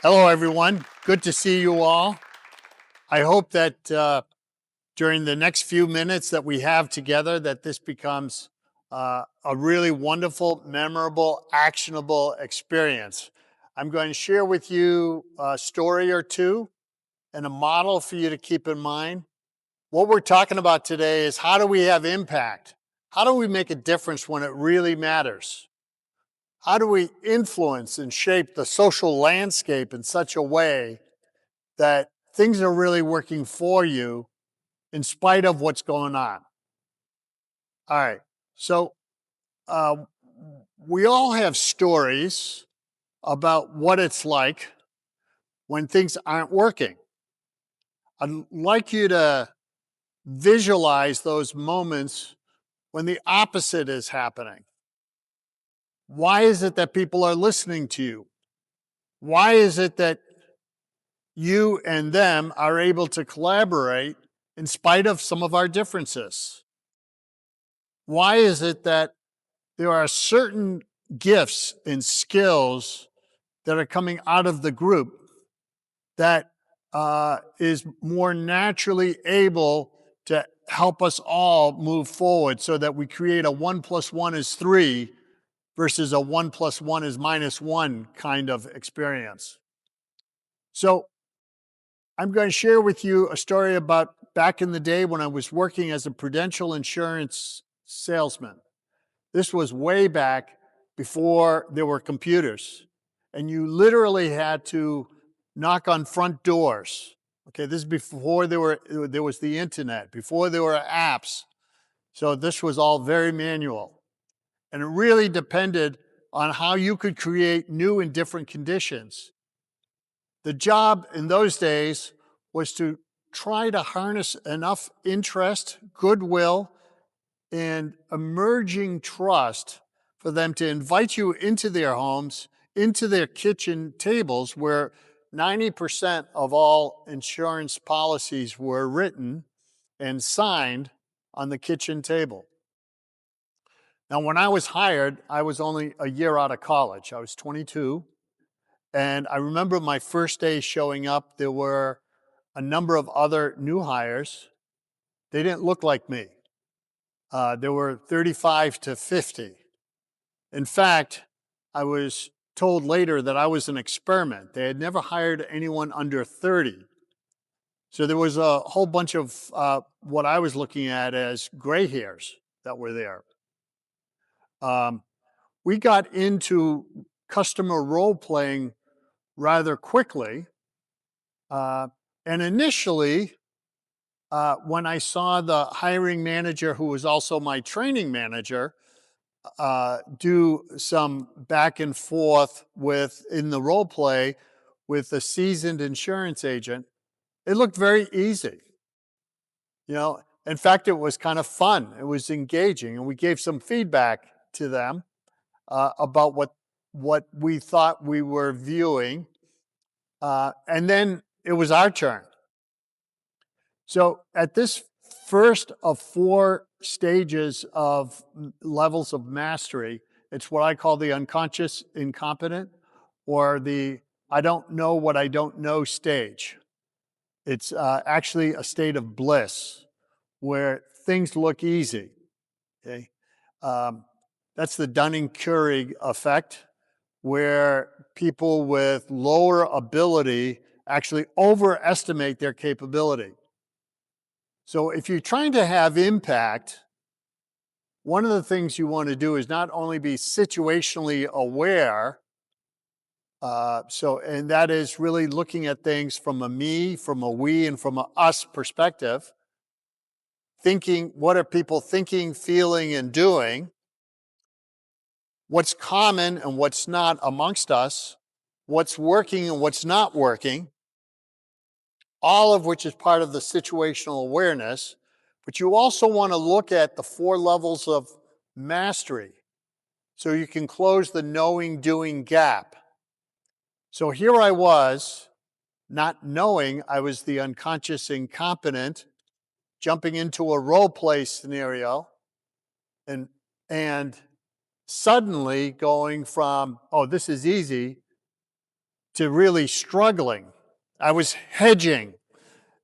Hello, everyone. Good to see you all. I hope that during the next few minutes that we have together, that this becomes a really wonderful, memorable, actionable experience. I'm going to share with you a story or two and a model for you to keep in mind. What we're talking about today is how do we have impact? How do we make a difference when it really matters? How do we influence and shape the social landscape in such a way that things are really working for you in spite of what's going on? All right. So, uh, we all have stories about what it's like when things aren't working. I'd like you to visualize those moments when the opposite is happening. Why is it that people are listening to you? Why is it that you and them are able to collaborate in spite of some of our differences? Why is it that there are certain gifts and skills that are coming out of the group that is more naturally able to help us all move forward so that we create a 1 + 1 is 3 versus a 1 + 1 is -1 kind of experience? So, I'm going to share with you a story about back in the day when I was working as a Prudential insurance salesman. This was way back before there were computers. And you literally had to knock on front doors. Okay, this is before there was the internet, before there were apps. So this was all very manual. And it really depended on how you could create new and different conditions. The job in those days was to try to harness enough interest, goodwill, and emerging trust for them to invite you into their homes, into their kitchen tables, where 90% of all insurance policies were written and signed on the kitchen table. Now, when I was hired, I was only a year out of college. I was 22. And I remember my first day showing up, there were a number of other new hires. They didn't look like me. There were 35 to 50. In fact, I was told later that I was an experiment. They had never hired anyone under 30. So there was a whole bunch of what I was looking at as gray hairs that were there. Um, we got into customer role playing rather quickly. Uh, and initially, when I saw the hiring manager, who was also my training manager, do some back and forth with in the role play with a seasoned insurance agent, it looked very easy. In fact, it was kind of fun. It was engaging, and we gave some feedback to them about what we thought we were viewing, and then it was our turn. So at this first of 4 stages of levels of mastery, it's what I call the unconscious incompetent, or the I don't know what I don't know stage. It's actually a state of bliss where things look easy. Okay, um, that's the Dunning-Keurig effect, where people with lower ability actually overestimate their capability. So if you're trying to have impact, one of the things you want to do is not only be situationally aware, and that is really looking at things from a me, from a we, and from a us perspective, thinking what are people thinking, feeling, and doing, what's common and what's not amongst us, what's working and what's not working, all of which is part of the situational awareness. But you also want to look at the 4 levels of mastery so you can close the knowing doing gap. So here I was, not knowing I was the unconscious incompetent, jumping into a role play scenario and and suddenly going from, oh, this is easy, to really struggling. I was hedging,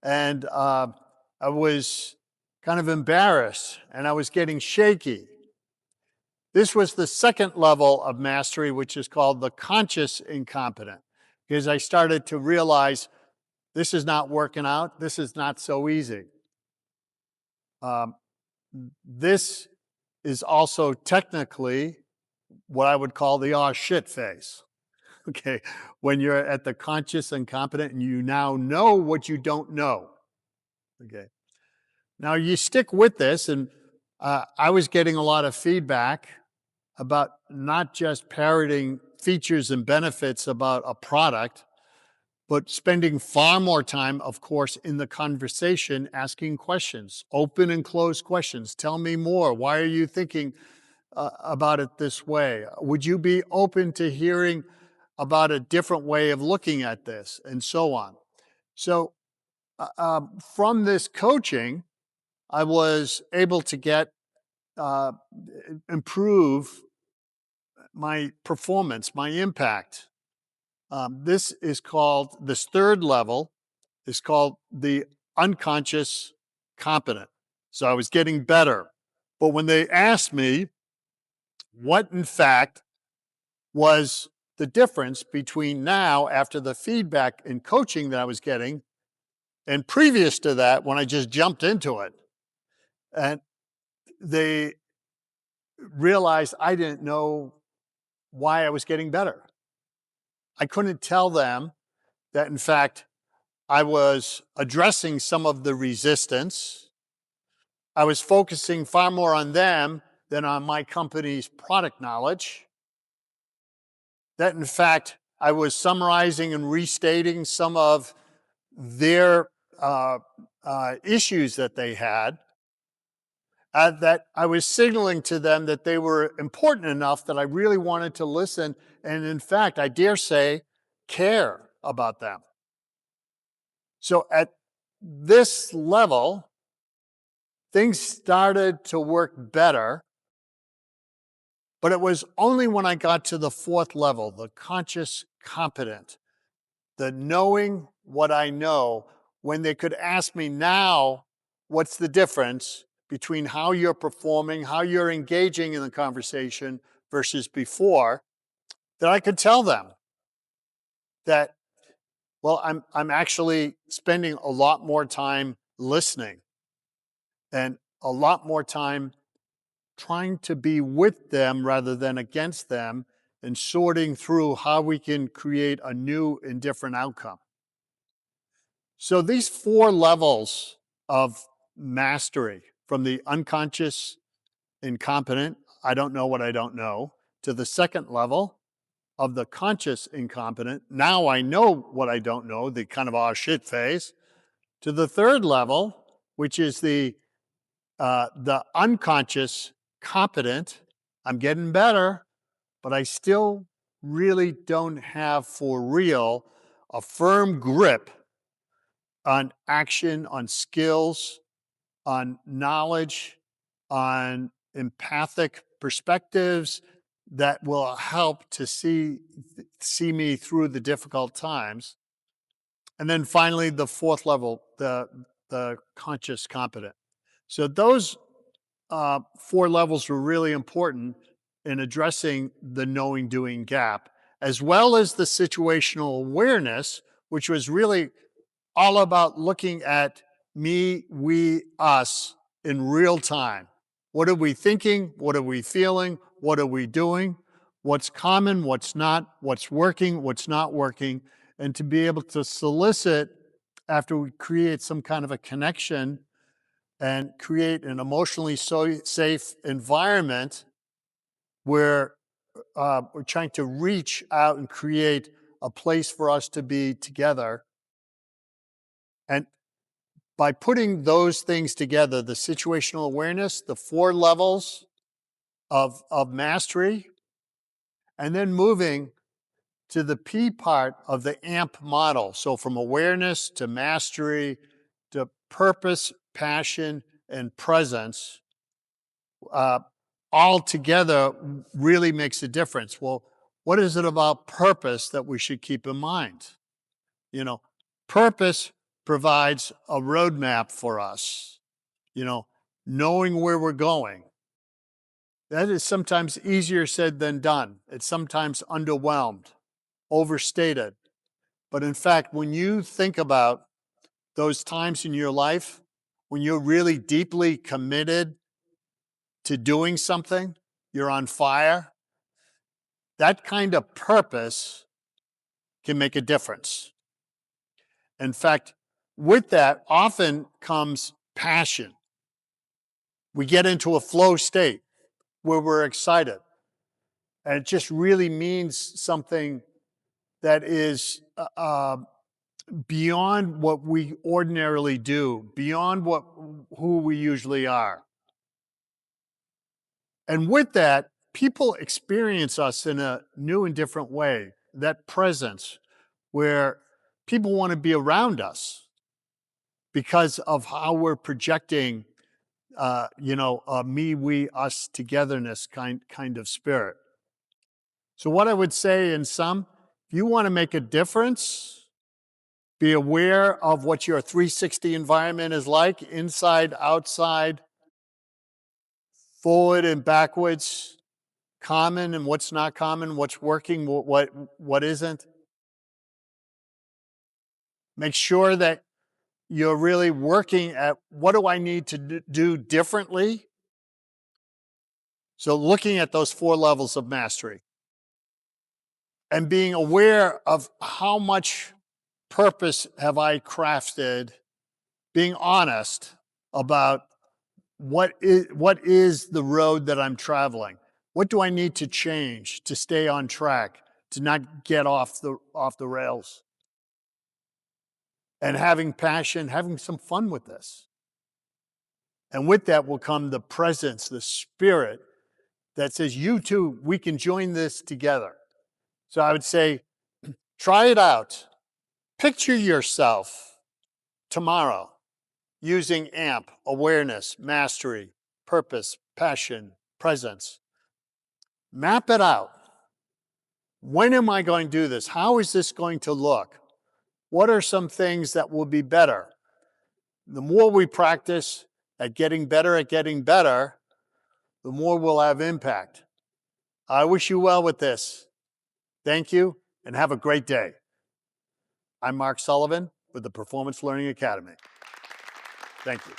and I was kind of embarrassed, and I was getting shaky. This was the second level of mastery, which is called the conscious incompetent, because I started to realize this is not working out. This is not so easy. Um, this is also technically what I would call the "aw shit" phase. Okay, when you're at the conscious incompetent and you now know what you don't know. Okay, now you stick with this, and I was getting a lot of feedback about not just parroting features and benefits about a product, but spending far more time, of course, in the conversation, asking questions, open and closed questions. Tell me more. Why are you thinking about it this way? Would you be open to hearing about a different way of looking at this, and so on? So, from this coaching, I was able to get uh, improve my performance, my impact. This third level is called the unconscious competent. So I was getting better. But when they asked me what, in fact, was the difference between now, after the feedback and coaching that I was getting, and previous to that, when I just jumped into it, and they realized I didn't know why I was getting better. I couldn't tell them that, in fact, I was addressing some of the resistance. I was focusing far more on them than on my company's product knowledge. That, in fact, I was summarizing and restating some of their issues that they had. That I was signaling to them that they were important enough that I really wanted to listen, and in fact, I dare say, care about them. So at this level, things started to work better, but it was only when I got to the fourth level, the conscious competent, the knowing what I know, when they could ask me now, what's the difference between how you're performing, how you're engaging in the conversation versus before, that I could tell them that, well, I'm actually spending a lot more time listening and a lot more time trying to be with them rather than against them, and sorting through how we can create a new and different outcome. So these four levels of mastery, from the unconscious incompetent, I don't know what I don't know, to the second level of the conscious incompetent, now I know what I don't know, the kind of "aw shit" phase, to the third level, which is the unconscious competent. I'm getting better, but I still really don't have for real a firm grip on action, on skills, on knowledge, on empathic perspectives that will help to see me through the difficult times. And then finally, the fourth level, the conscious competent. So those four levels were really important in addressing the knowing doing gap, as well as the situational awareness, which was really all about looking at me, we, us in real time. What are we thinking? What are we feeling? What are we doing? What's common? What's not? What's working? What's not working? And to be able to solicit, after we create some kind of a connection and create an emotionally safe environment where we're trying to reach out and create a place for us to be together. And by putting those things together, the situational awareness, the four levels of mastery, and then moving to the P part of the AMP model. So from awareness to mastery to purpose, passion, and presence, uh, all together really makes a difference. Well, What is it about purpose that we should keep in mind? You know, purpose provides a roadmap for us, you know, knowing where we're going. That is sometimes easier said than done. It's sometimes underwhelmed, overstated. But in fact, when you think about those times in your life when you're really deeply committed to doing something, you're on fire, that kind of purpose can make a difference. In fact, with that often comes passion. We get into a flow state where we're excited. And it just really means something that is beyond what we ordinarily do, beyond who we usually are. And with that, people experience us in a new and different way. That presence where people want to be around us because of how we're projecting, me, we, us, togetherness kind of spirit. So what I would say in sum, if you want to make a difference, be aware of what your 360 environment is like, inside, outside, forward and backwards, common and what's not common, what's working, what isn't. Make sure that you're really working at what do I need to do differently? So looking at those 4 levels of mastery and being aware of how much purpose have I crafted, being honest about what is the road that I'm traveling? What do I need to change to stay on track, to not get off the rails? And having passion, having some fun with this. And with that will come the presence, the spirit that says, you too, we can join this together. So I would say, try it out. Picture yourself tomorrow using AMP, awareness, mastery, purpose, passion, presence. Map it out. When am I going to do this? How is this going to look? What are some things that will be better? The more we practice at getting better, the more we'll have impact. I wish you well with this. Thank you, and have a great day. I'm Mark Sullivan with the Performance Learning Academy. Thank you.